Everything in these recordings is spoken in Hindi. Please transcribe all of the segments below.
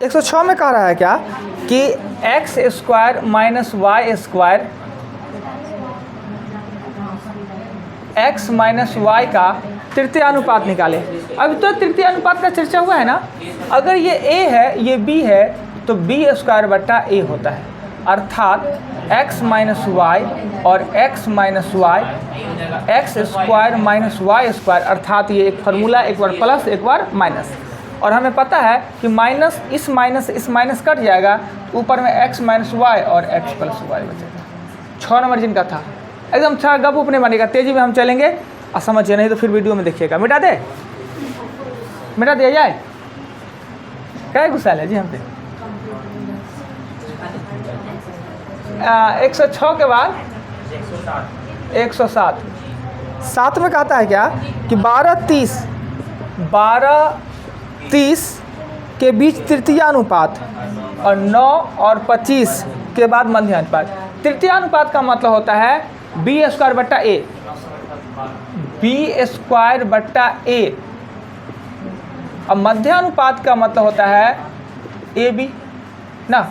106 में कह रहा है क्या कि X square minus Y square X minus Y का तृतीय अनुपात निकाले। अभी तो तृतीय अनुपात का चर्चा हुआ है ना। अगर ये a है ये b है तो b स्क्वायर बट्टा a होता है, अर्थात x माइनस वाई और x minus Y X square minus Y square, अर्थात ये एक फार्मूला, एक बार प्लस एक बार माइनस। और हमें पता है कि माइनस इस माइनस कट जाएगा तो ऊपर में x माइनस वाई और x प्लस वाई बचेगा। 6 नंबर जिनका था एकदम अच्छा गप अपने बनेगा। तेजी में हम चलेंगे और समझिए, नहीं तो फिर वीडियो में देखिएगा। मिटा दिया जाए, क्या गुस्सा है जी हम पे। 106 के बाद 107 7 में कहता है क्या कि 12-30 के बीच तृतीय अनुपात और 9 और 25 के बाद मध्य अनुपात। तृतीय अनुपात का मतलब होता है बी स्क्वायर बट्टा ए, बी स्क्वायर बट्टा ए। अब मध्य अनुपात का मतलब होता है ए बी ना।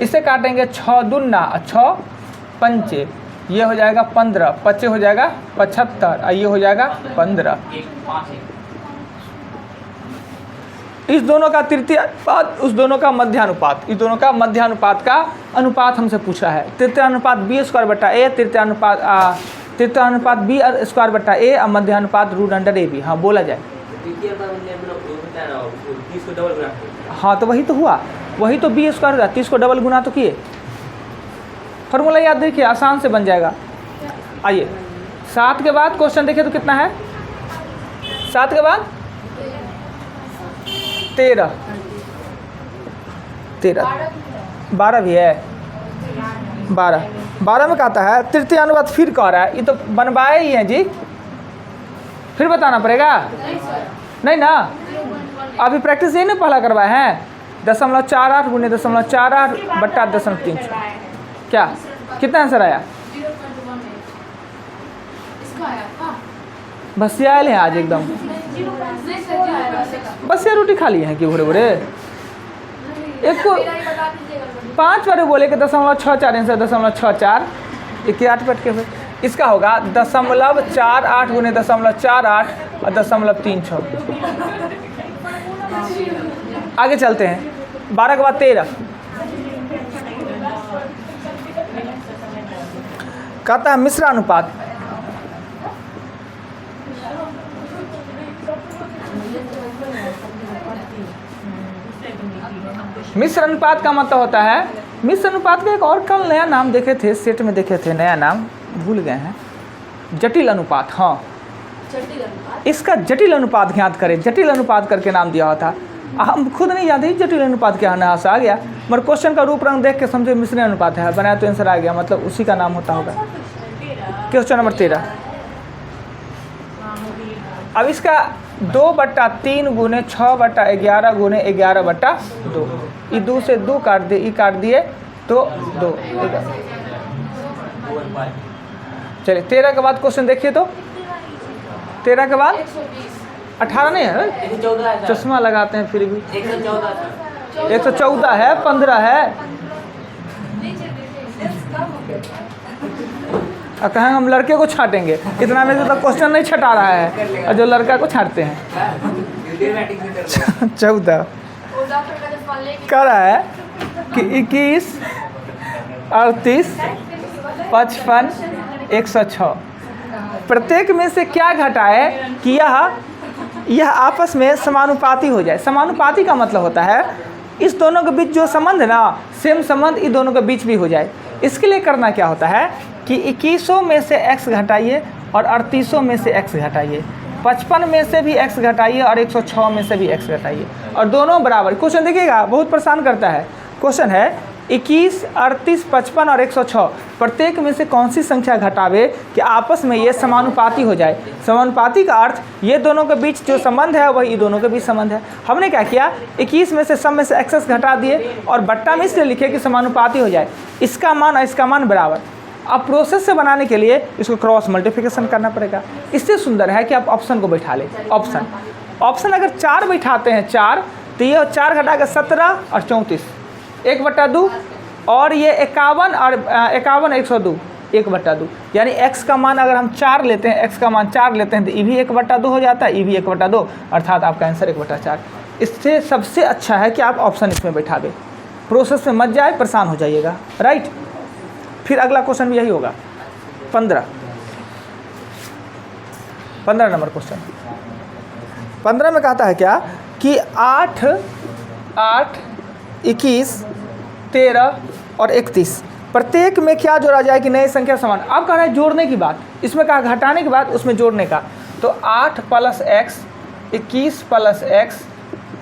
इसे काटेंगे 6 दूना 6 पंचे, ये हो जाएगा 15, 25 हो जाएगा 75 और ये हो जाएगा 15। इस दोनों का तृतीय अनुपात, उस दोनों का मध्यानुपात, इस दोनों का मध्यानुपात का अनुपात हमसे पूछा है। तृतीय अनुपात बी स्क्वायर बट्टा ए, तृतीय अनुपात बी स्क्वायर बट्टा ए और मध्यानुपात रूट अंडर ए बी। हाँ बोला जाए। हाँ तो वही तो हुआ, वही तो बी स्क्वायर हुआ, 30 को डबल गुना तो किए। फॉर्मूला याद देखिए, आसान से बन जाएगा। आइए 7 के बाद क्वेश्चन देखिए तो कितना है। 7 के बाद 13 12 भी है। 12 में कहता है तृतीय अनुपात, फिर कह रहा है, ये तो बनवाए ही हैं जी, फिर बताना पड़ेगा नहीं ना। अभी प्रैक्टिस यही ना पहला करवाए हैं। 0.48 गुने 0.48 बट्टा 0.36। क्या कितना आंसर आया? बसिया आए हैं आज एकदम, बसिया रोटी खा लिए हैं कि भोरे भोरे। एक को 5 बार बोले कि 0.64 आंसर 0.64 1 पट के। इसका होगा 0.48 गुने 0.48 और 0.36। आगे चलते हैं। 12 के बाद 13 कहता है मिश्र अनुपात। मिश्र अनुपात का मतलब होता है, मिश्र अनुपात का एक और कल नया नाम देखे थे, सेट में देखे थे, नया नाम भूल गए हैं, जटिल अनुपात। हाँ इसका जटिल अनुपात ज्ञात करें, जटिल अनुपात करके नाम दिया हुआ था। हम खुद नहीं जानते जटिल अनुपात क्या होना आ गया, मगर क्वेश्चन का रूप रंग देख के समझे मिश्र अनुपात है, बनाया तो आंसर आ गया, मतलब उसी का नाम होता होगा। Question number 13। अब इसका 2/3 गुने 6/11 गुने 11/2। ये 2 से 2 काट दे, ये काट दिए तो 2। चलिए 13 के बाद क्वेश्चन देखिए तो 13 के बाद 18 नहीं है, चश्मा लगाते हैं फिर भी। 114 है, 15 है। और कहें हम लड़के को छाटेंगे, इतना में से तो क्वेश्चन नहीं छटा रहा है, और जो लड़का को छाटते हैं। 14 कह रहा है कि 21, 38, 55, 106 प्रत्येक में से क्या घटाए कि यह आपस में समानुपाती हो जाए। समानुपाती का मतलब होता है इस दोनों के बीच जो संबंध है ना, सेम संबंध इन दोनों के बीच भी हो जाए। इसके लिए करना क्या होता है कि 2100 में से x घटाइए और 3800 में से x घटाइए, 55 में से भी x घटाइए और 106 में से भी x घटाइए, और दोनों बराबर। क्वेश्चन देखिएगा, बहुत परेशान करता है। क्वेश्चन है 21, 38, 55 और 106 प्रत्येक में से कौन सी संख्या घटावे कि आपस में ये समानुपाती हो जाए। समानुपाती का अर्थ ये दोनों के बीच जो संबंध है वही दोनों के बीच संबंध है। हमने क्या किया, 21 में से सब में से एक्स घटा दिए और बट्टा में इसलिए लिखे कि समानुपाती हो जाए, इसका मान और इसका मान बराबर। अब प्रोसेस से बनाने के लिए इसको क्रॉस मल्टीप्लिकेशन करना पड़ेगा। इससे सुंदर है कि आप ऑप्शन को बैठा लें। ऑप्शन अगर 4 बैठाते हैं 4 तो ये 4 घटा के 17 और 34 1/2, और ये 51 और 51 102 1/2, यानी x का मान अगर हम 4 लेते हैं, x का मान 4 लेते हैं तो ये भी 1/2 हो जाता है, ये भी 1/2, अर्थात आपका आंसर 1/4। इससे सबसे अच्छा है कि आप ऑप्शन इसमें बैठा दें, प्रोसेस में मत जाए, परेशान हो जाइएगा, राइट। फिर अगला क्वेश्चन भी यही होगा, 15 नंबर क्वेश्चन। 15 में कहता है क्या कि 8, 21, 13 और 31 प्रत्येक में क्या जोड़ा जाए कि नई संख्या समान। अब कह रहा है जोड़ने की बात, इसमें कहा घटाने की बात, उसमें जोड़ने का। तो 8 + x, 21 + x,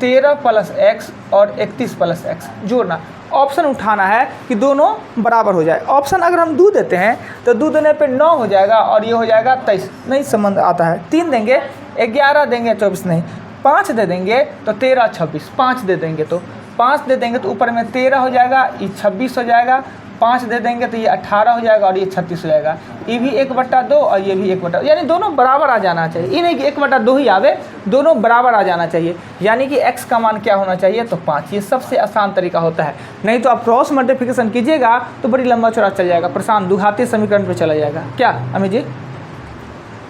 13 + x और 31 + x जोड़ना। ऑप्शन उठाना है कि दोनों बराबर हो जाए। ऑप्शन अगर हम 2 देते हैं तो 2 देने पे 9 हो जाएगा और ये हो जाएगा 23, नहीं संबंध आता है। 3 देंगे 11 देंगे 24 नहीं, 5 दे देंगे तो 13 26, 5 दे देंगे तो 5 दे देंगे तो ऊपर में 13 हो जाएगा, ये 26 हो जाएगा, 5 दे देंगे तो ये 18 हो जाएगा और ये 36 हो जाएगा। ये भी 1/2 और ये भी 1/2, यानी दोनों बराबर आ जाना चाहिए। ये नहीं कि 1/2 ही आवे, दोनों बराबर आ जाना चाहिए। यानी कि x का मान क्या होना चाहिए, तो 5। ये सबसे आसान तरीका होता है। नहीं तो आप क्रॉस मल्टीप्लिकेशन कीजिएगा तो बड़ी लंबा चौड़ा चल जाएगा, परेशान दुघाती समीकरण पर चला जाएगा। क्या अमित जी,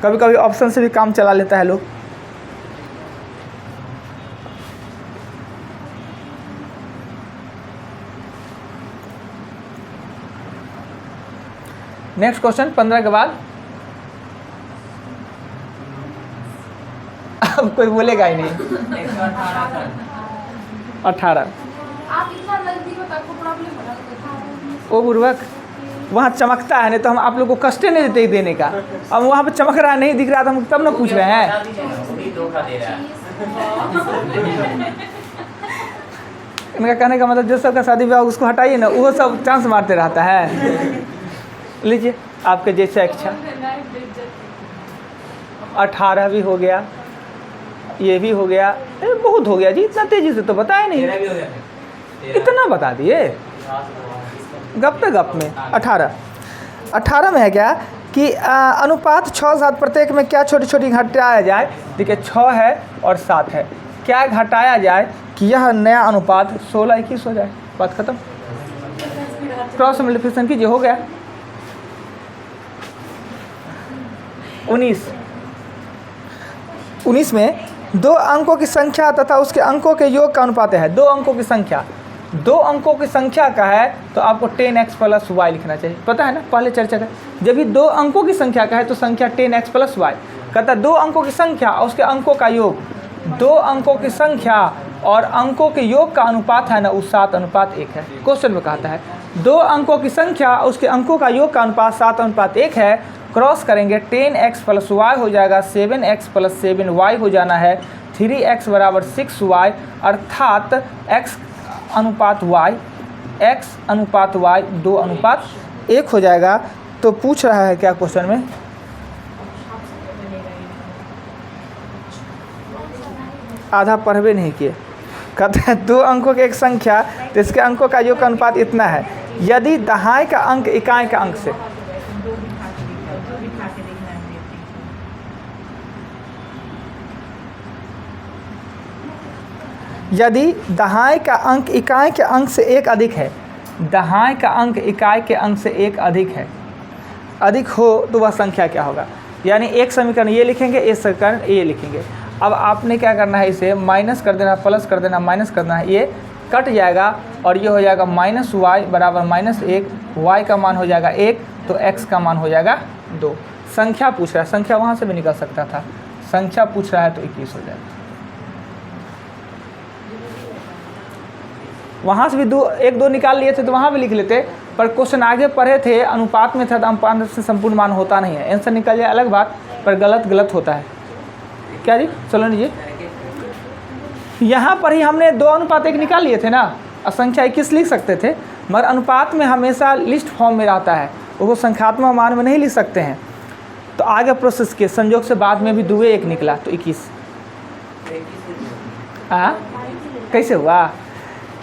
कभी कभी ऑप्शन से भी काम चला लेता है लोग। नेक्स्ट क्वेश्चन 15 के बाद अब कोई बोलेगा ही नहीं। 18 ओ बुर्बक, वहाँ चमकता है, नहीं तो हम आप लोग को कष्ट नहीं देते ही देने का। अब वहाँ पे चमक रहा नहीं दिख रहा था, हम तब ना पूछ रहे हैं। इनका कहने का मतलब जो सबका शादी ब्याह उसको हटाइए ना, वो सब चांस मारते रहता है। लीजिए आपके जैसा इच्छा। 18 भी हो गया, ये भी हो गया, बहुत हो गया जी, इतना तेजी से तो बताया नहीं, इतना बता दिए गप पे गप में। 18 में है क्या कि अनुपात 6 7 प्रत्येक में क्या छोटी छोटी घटाया जाए। देखिए 6 है और 7 है, क्या घटाया जाए कि यह नया अनुपात 16 21 हो जाए, बात खत्म। क्रॉस मल्टीप्लिकेशन कीजिए, हो गया। 19 में 2 अंकों की संख्या तथा उसके अंकों के योग का अनुपात है। 2 अंकों की संख्या, 2 अंकों की संख्या का है तो आपको 10x + y लिखना चाहिए, पता है ना, पहले चर्चा कर। जब भी 2 अंकों की संख्या का है तो संख्या 10x + y कहता है। 2 अंकों की संख्या और उसके अंकों का योग, 2 अंकों की संख्या और अंकों के योग का अनुपात है ना, वो 7:1 है। क्वेश्चन में कहता है 2 अंकों की संख्या और उसके अंकों का योग का अनुपात 7:1 है। क्रॉस करेंगे 10x + y हो जाएगा, 7x + 7y हो जाना है, 3x = 6y, अर्थात x अनुपात y 2:1 हो जाएगा। तो पूछ रहा है क्या क्वेश्चन में, आधा पढ़वे नहीं किए। कहते हैं 2 अंकों की एक संख्या तो इसके अंकों का योग का अनुपात इतना है। यदि दहाई का अंक इकाई का अंक से, यदि दहाई का अंक इकाई के अंक से 1 अधिक है, दहाई का अंक इकाई के अंक से 1 अधिक हो तो वह संख्या क्या होगा। यानी एक समीकरण ये लिखेंगे, एक समीकरण ये लिखेंगे। अब आपने क्या करना है, इसे माइनस कर देना, प्लस कर देना, माइनस करना है, ये कट जाएगा और ये हो जाएगा -y = -1, y का मान हो जाएगा 1 तो x का मान हो जाएगा 2। संख्या पूछ रहा है, संख्या वहाँ से भी निकल सकता था, संख्या पूछ रहा है तो 21 हो जाएगा। वहाँ से भी 1 2 निकाल लिए थे तो वहाँ भी लिख लेते, पर क्वेश्चन आगे पढ़े थे, अनुपात में था तो अनुपात से संपूर्ण मान होता नहीं है। आंसर निकल जाए अलग बात, पर गलत होता है। क्या जी सोलनी जी, यहाँ पर ही हमने 2:1 निकाल लिए थे ना, असंख्या 21 लिख सकते थे, मगर अनुपात में हमेशा लिस्ट फॉर्म में रहता है, वो संख्यात्मक मान में नहीं लिख सकते हैं। तो आगे प्रोसेस के संयोग से बाद में भी 2:1 निकला तो 21। कैसे हुआ,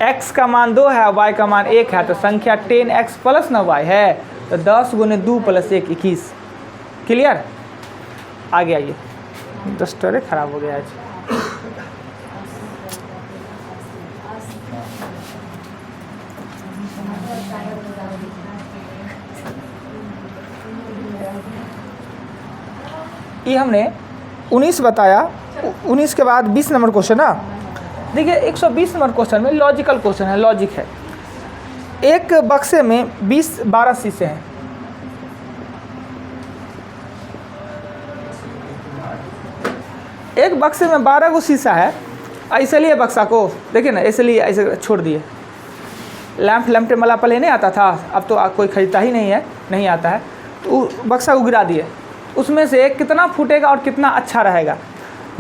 x का मान 2 है, y का मान 1 है, तो संख्या 10x + y है, तो 10 × 2 + 1 21। क्लियर, आगे आइए। डस्टर खराब हो गया आज। ये हमने 19 बताया, 19 के बाद 20 नंबर क्वेश्चन ना। देखिए 120 नंबर क्वेश्चन में लॉजिकल क्वेश्चन है, लॉजिक है। एक बक्से में 12 शीशे हैं। एक बक्से में 12 गो शीशा है। ऐसे लिए बक्सा को देखिए ना, ऐसे लिए ऐसे छोड़ दिए। लैंप मला पहले नहीं आता था, अब तो कोई खरीदता ही नहीं है, नहीं आता है। तो बक्सा को गिरा दिए, उसमें से कितना फूटेगा और कितना अच्छा रहेगा।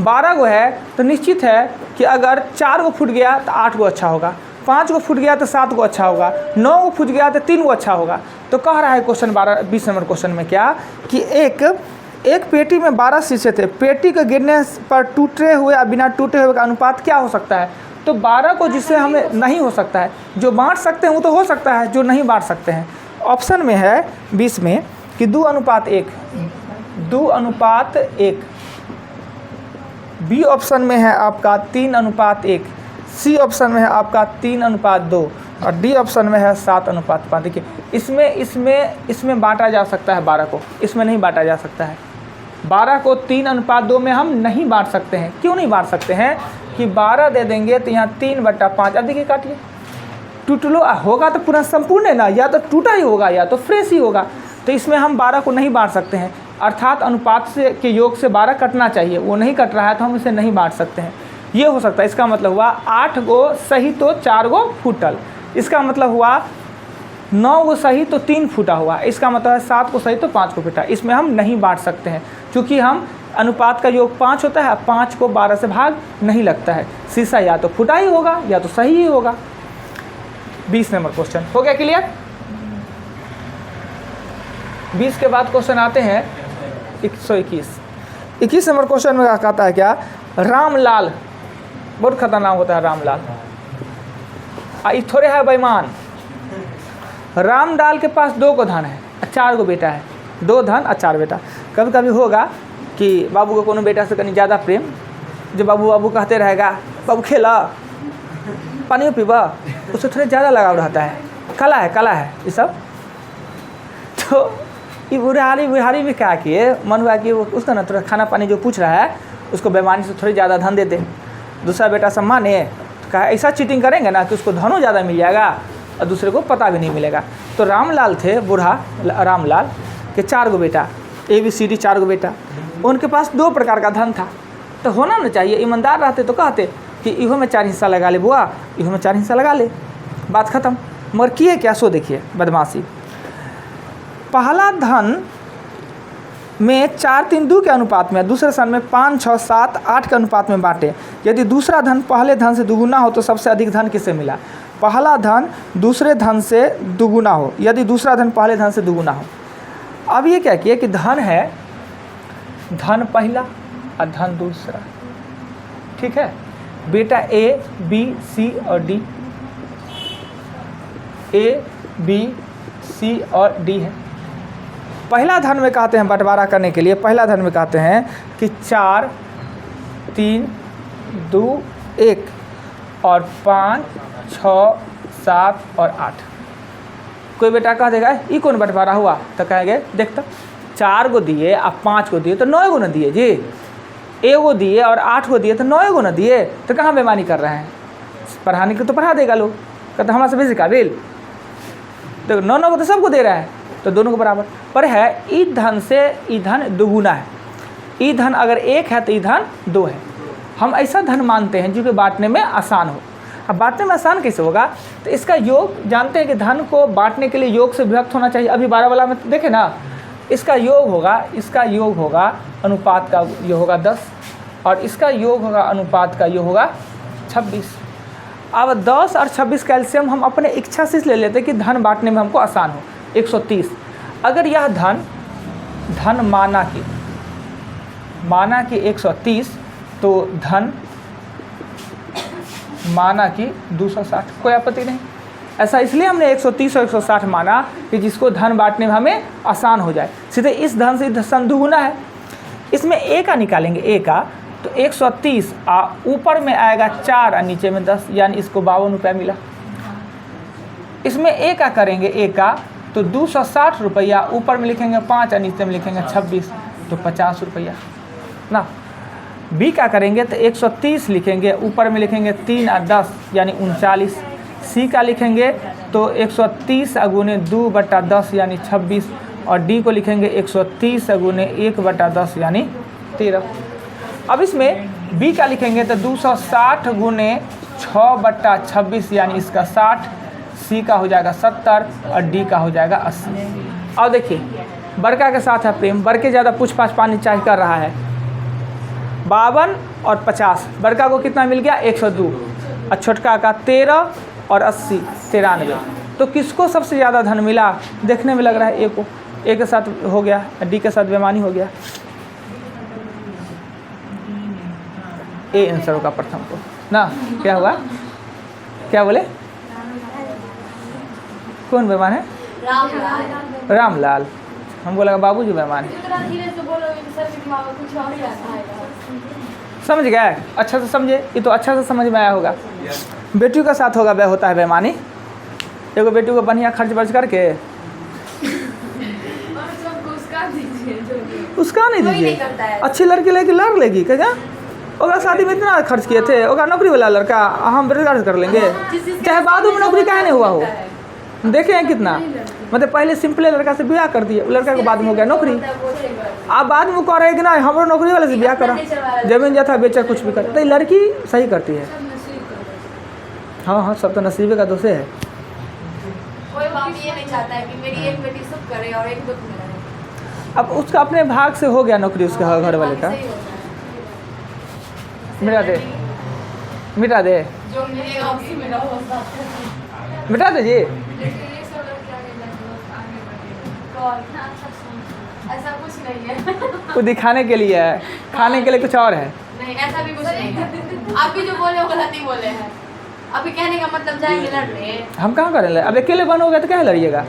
12 गो है तो निश्चित है कि अगर 4 गो फूट गया तो 8 गो अच्छा होगा, 5 गो फूट गया तो 7 गो अच्छा होगा, 9 गो फूट गया तो 3 गो अच्छा होगा। तो कह रहा है क्वेश्चन 20 नंबर क्वेश्चन में क्या कि एक पेटी में 12 शीशे थे, पेटी के गिरने पर टूटे हुए या बिना टूटे हुए का अनुपात क्या हो सकता है। तो 12 को जिससे हमें नहीं हो सकता है, जो बांट सकते हैं वो तो हो सकता है, जो नहीं बांट सकते हैं। ऑप्शन में है 20 में कि 2:1, 2:1। बी ऑप्शन में है आपका 3:1, सी ऑप्शन में है आपका 3:2 और डी ऑप्शन में है 7:5। देखिए इसमें बांटा जा सकता है 12 को, इसमें नहीं बांटा जा सकता है। 12 को 3:2 में हम नहीं बांट सकते हैं। क्यों नहीं बांट सकते हैं कि 12 दे देंगे तो यहाँ 3/5। अब देखिए काटिए, टूटलो होगा तो पूरा संपूर्ण है ना, या तो टूटा ही होगा या तो फ्रेश ही होगा। तो इसमें हम 12 को नहीं बांट सकते हैं, अर्थात अनुपात से के योग से 12 कटना चाहिए, वो नहीं कट रहा है तो हम इसे नहीं बांट सकते हैं। ये हो सकता है। इसका मतलब हुआ 8 गो सही तो 4 गो फूटल। इसका मतलब हुआ 9 गो सही तो 3 फूटा हुआ। इसका मतलब है 7 को सही तो 5 को फूटा। इसमें हम नहीं बांट सकते हैं क्योंकि हम अनुपात का योग 5 होता है, 5 को 12 से भाग नहीं लगता है। शीशा या तो फूटा ही होगा या तो सही ही होगा। 20 नंबर क्वेश्चन हो गया क्लियर। 20 के बाद क्वेश्चन आते हैं 121। 21 नंबर क्वेश्चन में कहता है क्या, रामलाल, बहुत खतरनाक होता है रामलाल, थोड़े है बेईमान। रामलाल के पास 2 गो धन है, 4 गो बेटा है। 2 धन और 4 बेटा। कभी कभी होगा कि बाबू को कोनो बेटा से कहीं ज़्यादा प्रेम, जो बाबू कहते रहेगा, बाबू खेला पानी पीबा, उससे थोड़ा ज़्यादा लगाव रहता है। कला है ये सब। तो ये बुढ़ारी भी क्या किए, मन हुआ कि वो उसका ना थोड़ा खाना पानी जो पूछ रहा है उसको बेईमानी से थोड़ी ज़्यादा धन देते। दूसरा बेटा सब माने तो कहा ऐसा चीटिंग करेंगे ना कि उसको धनों ज़्यादा मिल जाएगा और दूसरे को पता भी नहीं मिलेगा। तो रामलाल थे, बूढ़ा रामलाल के 4 गो बेटा, ABCD 4 गो बेटा। उनके पास 2 प्रकार का धन था। तो होना ना चाहिए, ईमानदार रहते तो कहते कि इहो में 4 हिस्सा लगा ले बुआ, इहो में 4 हिस्सा लगा ले, बात ख़त्म। मगर किए क्या, सो देखिए बदमाशी। पहला धन में 4, 3, 2 के अनुपात में, दूसरे धन में 5, 6, 7, 8 के अनुपात में बांटे। यदि दूसरा धन पहले धन से दुगुना हो तो सबसे अधिक धन किसे मिला। पहला धन दूसरे धन से दुगुना हो, यदि दूसरा धन पहले धन से दुगुना हो। अब ये क्या किए कि धन है, धन पहला और धन दूसरा, ठीक है। बेटा A, B, C और D, A, B, C और D है। पहला धन में कहते हैं बंटवारा करने के लिए, पहला धन में कहते हैं कि 4, 3, 2, 1 और 5, 6, 7 और 8। कोई बेटा कह देगा ये कौन बंटवारा हुआ, तो कहेंगे देखता 4 गो दिए और 5 को दिए तो 9 गो न दिए जी, 1 गो दिए और 8 गो दिए तो 9 गो न दिए, तो कहाँ बेईमानी कर रहे हैं। पढ़ाने के तो पढ़ा देगा लोग, कहते हमारे से बेसी काबिल, देखो 9 को तो सबको दे रहा है, तो दोनों को बराबर। पर है ई धन से ई धन दुगुना है। ई धन अगर 1 है तो ई धन 2 है। हम ऐसा धन मानते हैं जो कि बांटने में आसान हो। अब बांटने में आसान कैसे होगा, तो इसका योग जानते हैं कि धन को बांटने के लिए योग से विभक्त होना चाहिए। अभी 12 वाला में देखे ना, इसका योग होगा अनुपात का योग होगा 10 और इसका योग होगा अनुपात का योग होगा 26। अब 10 और 26 कैल्शियम हम अपने इच्छा से ले लेते कि धन बांटने में हमको आसान हो। 130 अगर यह धन माना कि 130 तो धन माना कि 260, कोई आपत्ति नहीं। ऐसा इसलिए हमने 130 और 160 माना कि जिसको धन बांटने में हमें आसान हो जाए। सीधे इस धन से धन दुगुना है, इसमें a का निकालेंगे, a का तो 130 ऊपर में आएगा 4 और नीचे में 10, यानी इसको 52 रुपया मिला। इसमें a का करेंगे, a का तो 260 रुपया, ऊपर में लिखेंगे 5 और नीचे में लिखेंगे 26, तो 50 रुपया ना। बी क्या करेंगे तो 130 लिखेंगे, ऊपर में लिखेंगे 3 और 10 यानी 39। सी का लिखेंगे तो 130 गुने 2/10 यानी 26, और डी को लिखेंगे 130 गुने 1/10 यानी 13। अब इसमें बी का लिखेंगे तो 260 गुने 6/26 यानी इसका 60, सी का हो जाएगा 70 और डी का हो जाएगा 80। और देखिए बड़का के साथ है प्रेम, बड़के ज़्यादा पूछ पाछ पानी चाह कर रहा है। 52 और 50, बड़का को कितना मिल गया 102, और छोटका का 13 और 80 93। तो किसको सबसे ज़्यादा धन मिला? देखने में लग रहा है ए को, ए के साथ हो गया, डी के साथ बेईमानी हो गया। ए आंसर होगा प्रथम को ना। क्या हुआ, क्या बोले, कौन बेईमान है? रामलाल। हम बोला बाबूजी बेईमान है। समझ गए? अच्छा से समझे, ये तो अच्छा से समझ में आया होगा। बेटियों के साथ होगा होता है बेईमानी। एगो बेटी को बढ़िया खर्च बर्च करके उसका नहीं दीजिए, अच्छी लड़की लेके लड़ लेगी क्या? ओकरा शादी में इतना खर्च किए थे, ओकरा नौकरी वाला लड़का, हम बेरोजगार कर लेंगे, चाहे बाद में नौकरी काहे नहीं हुआ हो। देखे हैं कितना, मतलब पहले सिंपल लड़का से ब्याह कर दिए, लड़का के बाद में हो गया नौकरी। आप बाद में कह रहे हैं कि ना हमारे नौकरी वाले से ब्याह करा, जमीन जथा बेचा कुछ भी करे, तो लड़की सही करती है। हाँ हाँ, सब तो नसीबे का दोषे है। कोई बाप ये नहीं चाहता है कि मेरी एक बेटी सुख करे और एक दुख में रहे। अब उसका अपने भाग से हो गया नौकरी उसके घर वाले का। मिटा दे, मिटा दे, जो मिलेगा उसी में रहो। मिटा दे जी। ऐसा कुछ नहीं है। वो दिखाने के लिए है, खाने के लिए कुछ और है। नहीं, ऐसा भी कुछ नहीं है। आप भी जो बोले हो गलत ही बोले हैं। अभी कहने का मतलब जाएंगे लड़ने। हम कहाँ करें? अब अकेले बन हो गया तो क्या लड़िएगा?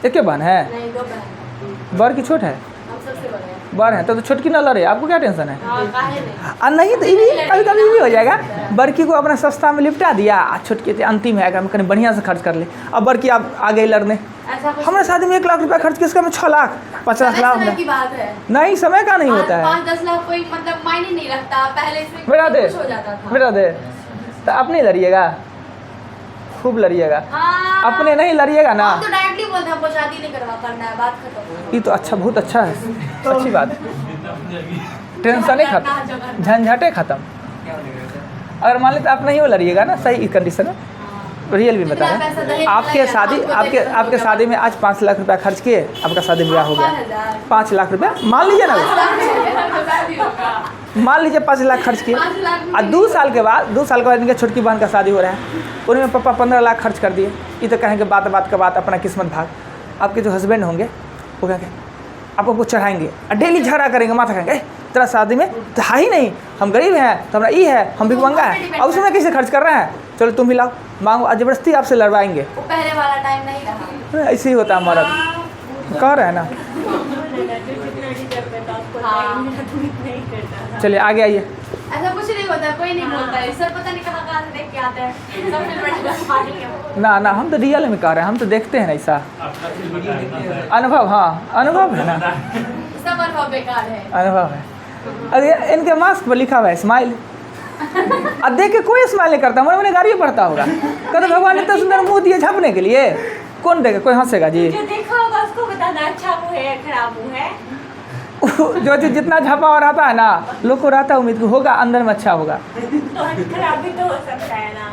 एक बहन है? नहीं, 2 बहन। बड़ की छोट है? हम सबसे बड़े हैं। बड़ है तो छोटकी ना लड़े, आपको क्या टेंशन है? हाँ, काहे नहीं? और नहीं तो ये भी कभी कभी भी हो जाएगा। बड़की को अपना सस्ता में लिपटा दिया, छोटकी अंतिम है अगर कहीं बढ़िया से खर्च कर ले। अब बड़की आप आ गई लड़ने, हमारे शादी में 1 लाख रुपया खर्च किसका में 6 लाख 50 लाख की बात है। नहीं, समय का नहीं होता है। 5-10 लाख कोई मतलब मायने नहीं रखता। पहले से बेटा दे, हो जाता था। बेटा दे, तो अपने लड़िएगा, खूब लड़िएगा। हाँ, अपने नहीं लड़िएगा ना। तो डायरेक्टली बोलते हैं हमको शादी नहीं करना है, बात खत्म। ये तो अच्छा, बहुत अच्छा है, अच्छी बात। टेंशन ही खत्म, झंझटे खत्म। अगर मान लेते आप नहीं हो लड़िएगा ना सही कंडीशन में, रियल भी बता रहे आपके शादी, आपके शादी में आज 5 लाख रुपया खर्च किए, आपका शादी ब्याह हो गया 5 लाख रुपया मान लीजिए ना, मान लीजिए 5 लाख खर्च किए, और 2 साल के बाद इनके छोटकी बहन का शादी हो रहा है, उनमें पापा 15 लाख खर्च कर दिए। ये तो कहेंगे बात का बात अपना किस्मत भाग। आपके जो हस्बैंड होंगे वो क्या कहेंगे, आपको चढ़ाएंगे और डेली झगड़ा करेंगे, माथा कहेंगे तेरा शादी में तो है ही नहीं, हम गरीब हैं तो हमारा ये है, हम भिखमंगा है, अब उसमें कैसे खर्च कर रहे हैं, चलो तुम भी लाओ मांगो, जबरदस्ती आपसे लड़वाएंगे। वो पहले वाला टाइम नहीं रहा। ऐसे ही होता है मर्द, कह रहे हैं ना। चलिए आगे आइए। ऐसा कुछ नहीं होता, कोई नहीं बोलता है, सब पता नहीं कहाँ से देख के आते हैं, सबसे बड़ा ना ना, हम तो रियल में कह रहे हैं, हम तो देखते हैं ऐसा अनुभव। हाँ अनुभव है ना, सब अनुभव बेकार है, अनुभव है। अरे इनके मास्क पर लिखा हुआ है स्माइल, अब देख के कोई स्माइल नहीं करता, मैंने गाड़ी पढ़ता होगा, कहते भगवान इतना सुंदर मुंह दिए झाँपने के लिए, कौन देगा, कोई हंसेगा जी? जो देखा होगा उसको बताना अच्छा मुँह है खराब मुँह है। जो चीज जितना झापा और रहता है ना, लोग को रहता है उम्मीद होगा अंदर में अच्छा होगा, तो खराब भी तो हो सकता है ना।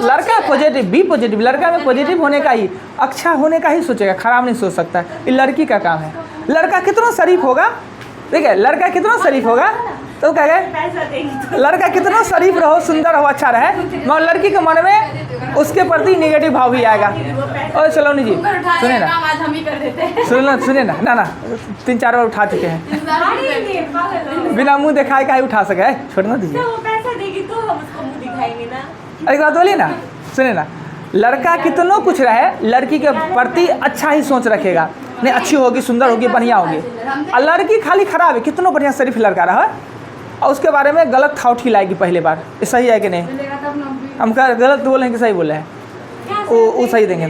लड़का पॉजिटिव, बी पॉजिटिव, लड़का में पॉजिटिव होने का ही, अच्छा होने का ही सोचेगा, खराब नहीं सोच सकता है। ये लड़की का काम है। लड़का कितना शरीफ होगा, देखिए लड़का कितना शरीफ होगा तो क्या कहे, लड़का कितना शरीफ रहो, सुंदर हो, अच्छा रहे, मगर लड़की के मन में उसके प्रति नेगेटिव भाव भी आएगा। और सलोनी जी सुने ना, सुने ना, ना 3-4 बार उठा चुके हैं, बिना मुंह दिखाए का ही उठा सके है, छोड़ना दीजिए। पैसा देगी तो हम उसको मुँह दिखाएंगे ना। एक बात बोलिए ना, सुने ना, लड़का कितनों कुछ रहे, लड़की के प्रति अच्छा ही सोच रखेगा, नहीं अच्छी होगी, सुंदर होगी, बढ़िया होगी। और लड़की खाली खराब है, कितनों बढ़िया शरीफ लड़का रहा और उसके बारे में गलत था उठी लाएगी पहली बार, ये सही है कि नहीं? हम गलत बोले हैं कि सही बोले हैं? वो सही देंगे।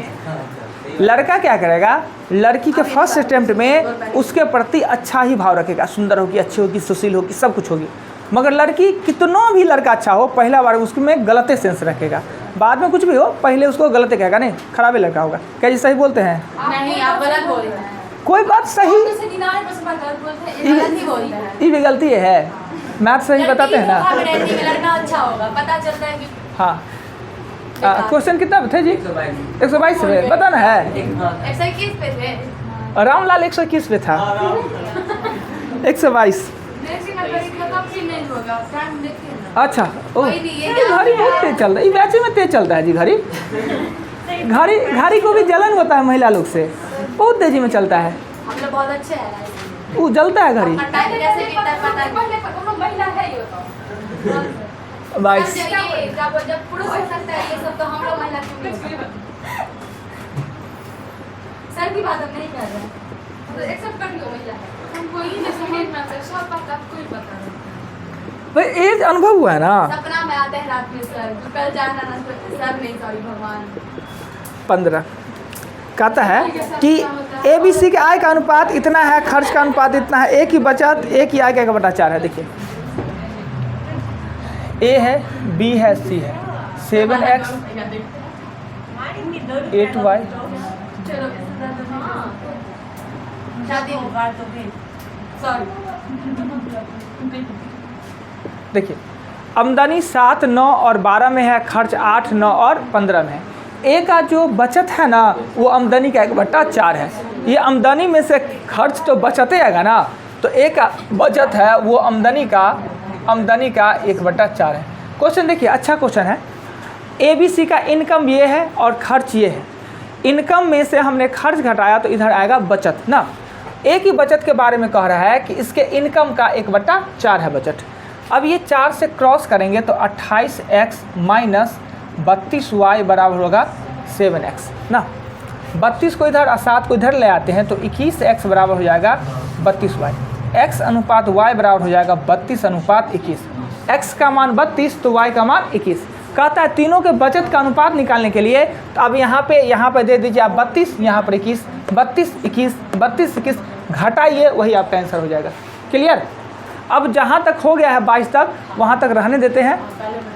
लड़का क्या करेगा, लड़की के फर्स्ट अटेम्प्ट में उसके प्रति अच्छा ही भाव रखेगा, सुंदर होगी, अच्छी होगी, सुशील होगी, सब कुछ होगी। मगर लड़की कितना भी लड़का अच्छा हो, पहला बार उसमें गलते सेंस रखेगा, बाद में कुछ भी हो पहले उसको गलत कहेगा, नहीं खराबे लड़का होगा। क्या जी सही बोलते हैं? नहीं, आप गलत बोल रहे हैं। कोई बात सही, ये भी गलती है, मैथ सही बताते हैं ना। लड़का अच्छा होगा, पता चलता है कि हाँ, क्वेश्चन कितना थे जी? 122 पे पता ना है? 121 पे थे। रामलाल 121 पे था। 122। अच्छा, ओ घड़ी बहुत तेज चल रहा है, वैसे में तेज चलता है जी घड़ी। घड़ी को भी जलन होता है महिला लोग से, बहुत तेजी में चलता है। हम लोग बहुत अच्छे हैं, वो जलता है घड़ी। टाइम कैसे बीतता है पता नहीं। महिला है ये तो 22। जब पुरुष हो सकता है ये सब, तो हम लोग महिला क्यों नहीं हो सकते? सर की बात हम नहीं कर रहे हैं, तो एक्सेप्ट कर लो महिला है। हमको ही नहीं समझ में आता, सब बात आपको ही पता है भाई, एज अनुभव हुआ है ना। सपना में आते हैं रात में सर, कल जाना ना सर, नहीं सॉरी भगवान। 15 कहता है कि ABC के आय का अनुपात इतना है, खर्च का अनुपात इतना है, A की बचत A की आय का 1/4 है। देखिए A है, B है, C है, 7x 8y। चलो शादी होगा तो भी सॉरी। देखिए आमदनी 7, 9 और 12 में है, खर्च 8, 9 और 15 में है। ए का जो बचत है ना, वो आमदनी का 1/4 है। ये आमदनी में से खर्च तो बचते आएगा ना, तो ए का बचत है वो आमदनी का 1/4 है। क्वेश्चन देखिए, अच्छा क्वेश्चन है। ABC का इनकम ये है और खर्च ये है। इनकम में से हमने खर्च घटाया तो इधर आएगा बचत ना। ए की बचत के बारे में कह रहा है कि इसके इनकम का 1/4 है बचत। अब ये 4 से क्रॉस करेंगे तो 28x माइनस 32y बराबर होगा 7x ना। 32 को इधर और 7 को इधर ले आते हैं तो 21x बराबर हो जाएगा 32y। x अनुपात y बराबर हो जाएगा 32:21। x का मान 32 तो y का मान 21। कहता है तीनों के बचत का अनुपात निकालने के लिए, तो अब यहाँ पे दे दीजिए आप 32, यहाँ पर 21, 32, 21, 32, 21 घटाइए, वही आपका आंसर हो जाएगा। क्लियर? अब जहाँ तक हो गया है 22 तक, वहाँ तक रहने देते हैं,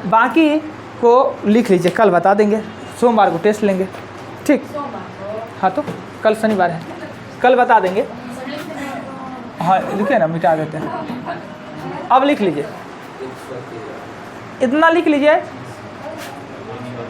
बाकी को लिख लीजिए, कल बता देंगे, सोमवार को टेस्ट लेंगे, ठीक? हाँ, तो कल शनिवार है, कल बता देंगे। हाँ लिखे ना, मिटा देते हैं। अब लिख लीजिए, इतना लिख लीजिए